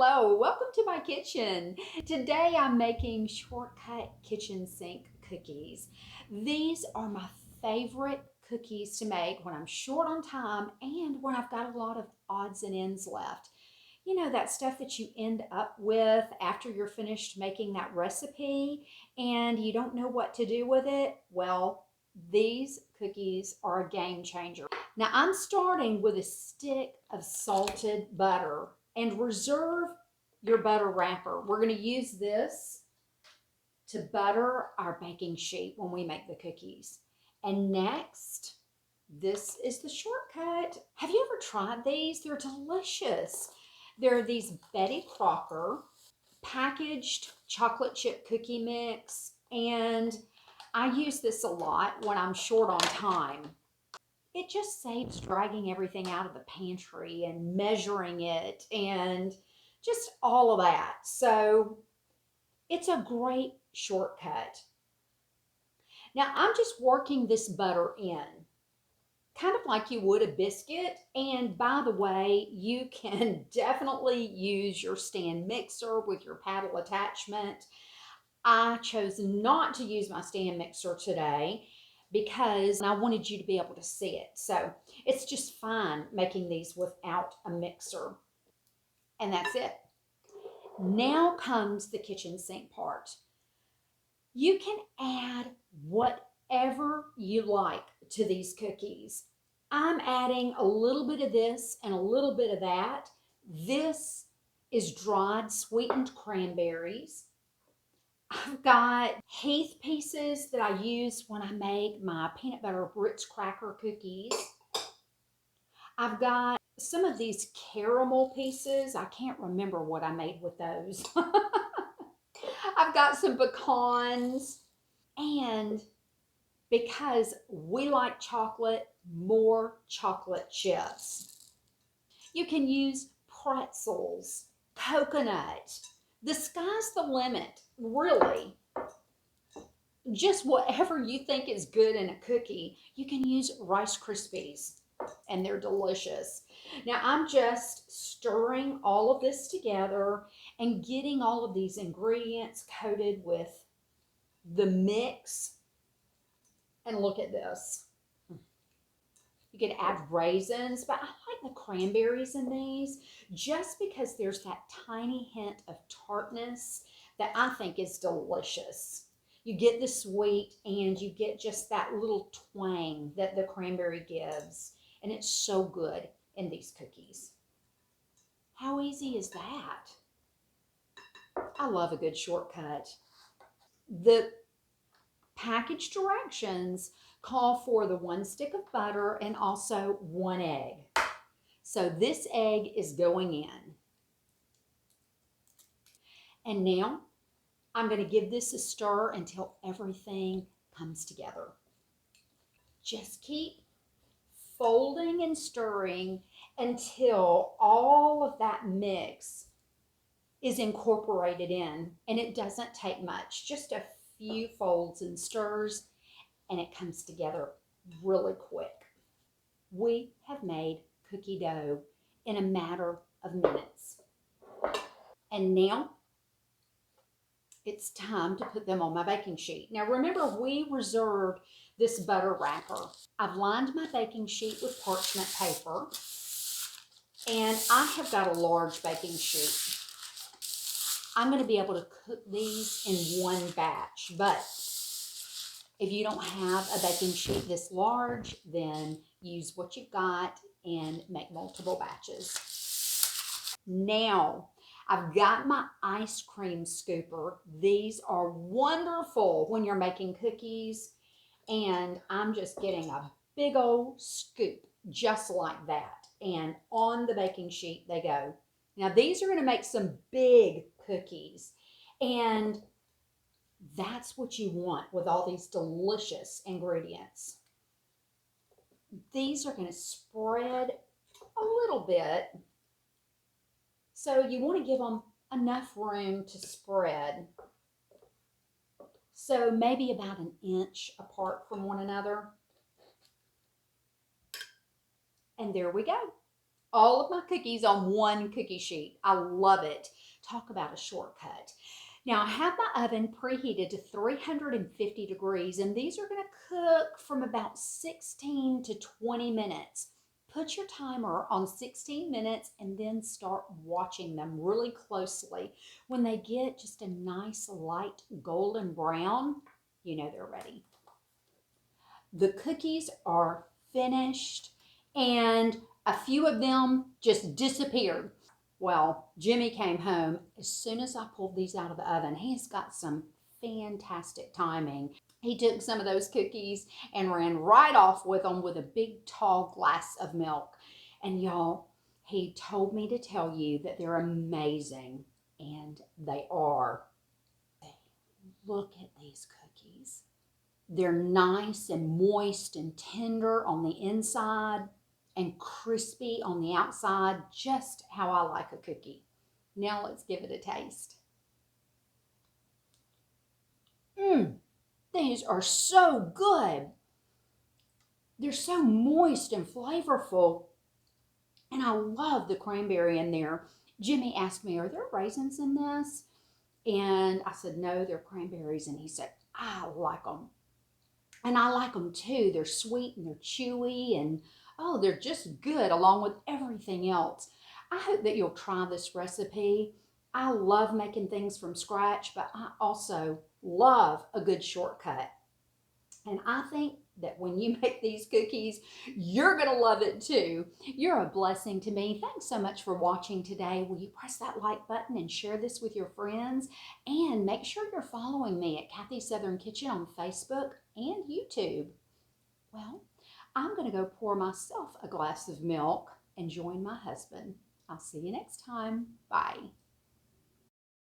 Hello, welcome to my kitchen. Today I'm making shortcut kitchen sink cookies. These are my favorite cookies to make when I'm short on time and when I've got a lot of odds and ends left. You know, that stuff that you end up with after you're finished making that recipe and you don't know what to do with it? Well, these cookies are a game changer. Now I'm starting with a stick of salted butter, and reserve your butter wrapper. We're going to use this to butter our baking sheet when we make the cookies. And next, this is the shortcut. Have you ever tried these? They're delicious. They're these Betty Crocker packaged chocolate chip cookie mix, and I use this a lot when I'm short on time. It just saves dragging everything out of the pantry and measuring it and just all of that. So it's a great shortcut. Now I'm just working this butter in, kind of like you would a biscuit. And by the way, you can definitely use your stand mixer with your paddle attachment. I chose not to use my stand mixer today because I wanted you to be able to see it. So it's just fine making these without a mixer. And that's it. Now comes the kitchen sink part. You can add whatever you like to these cookies. I'm adding a little bit of this and a little bit of that. This is dried sweetened cranberries. I've got Heath pieces that I use when I make my peanut butter Ritz cracker cookies. I've got some of these caramel pieces. I can't remember what I made with those. I've got some pecans. And because we like chocolate, more chocolate chips. You can use pretzels, coconut. The sky's the limit, really. Just whatever you think is good in a cookie, you can use Rice Krispies, and they're delicious. Now I'm just stirring all of this together and getting all of these ingredients coated with the mix. And look at this. You could add raisins, but I like the cranberries in these just because there's that tiny hint of tartness that I think is delicious. You get the sweet and you get just that little twang that the cranberry gives, and it's so good in these cookies. How easy is that? I love a good shortcut. The package directions call for the 1 stick of butter and also 1 egg. So this egg is going in. And now I'm going to give this a stir until everything comes together. Just keep folding and stirring until all of that mix is incorporated in. And it doesn't take much, just a few folds and stirs, and it comes together really quick. We have made cookie dough in a matter of minutes. And now it's time to put them on my baking sheet. Now remember, we reserved this butter wrapper. I've lined my baking sheet with parchment paper, and I have got a large baking sheet. I'm going to be able to cook these in one batch, but if you don't have a baking sheet this large, then use what you've got and make multiple batches. Now, I've got my ice cream scooper. These are wonderful when you're making cookies, and I'm just getting a big old scoop just like that. And on the baking sheet they go. Now, these are going to make some big cookies, and that's what you want with all these delicious ingredients. These are going to spread a little bit, so you want to give them enough room to spread. So maybe about an inch apart from one another. And there we go. all of my cookies on one cookie sheet. I love it. Talk about a shortcut. Now I have my oven preheated to 350 degrees, and these are going to cook from about 16 to 20 minutes. Put your timer on 16 minutes and then start watching them really closely. When they get just a nice light golden brown, you know they're ready. The cookies are finished, and a few of them just disappeared. Well, Jimmy came home as soon as I pulled these out of the oven. He's got some fantastic timing. He took some of those cookies and ran right off with them with a big tall glass of milk. And y'all, he told me to tell you that they're amazing, and they are. Look at these cookies. They're nice and moist and tender on the inside and crispy on the outside, just how I like a cookie. Now let's give it a taste. These are so good. They're so moist and flavorful. And I love the cranberry in there. Jimmy asked me, are there raisins in this? And I said, no, they're cranberries. And he said, I like them. And I like them too. They're sweet and they're chewy and oh, they're just good along with everything else. I hope that you'll try this recipe. I love making things from scratch, but I also love a good shortcut. And I think that when you make these cookies, you're going to love it too. You're a blessing to me. Thanks so much for watching today. Will you press that like button and share this with your friends? And make sure you're following me at Kathy's Southern Kitchen on Facebook and YouTube. Well, I'm going to go pour myself a glass of milk and join my husband. I'll see you next time. Bye.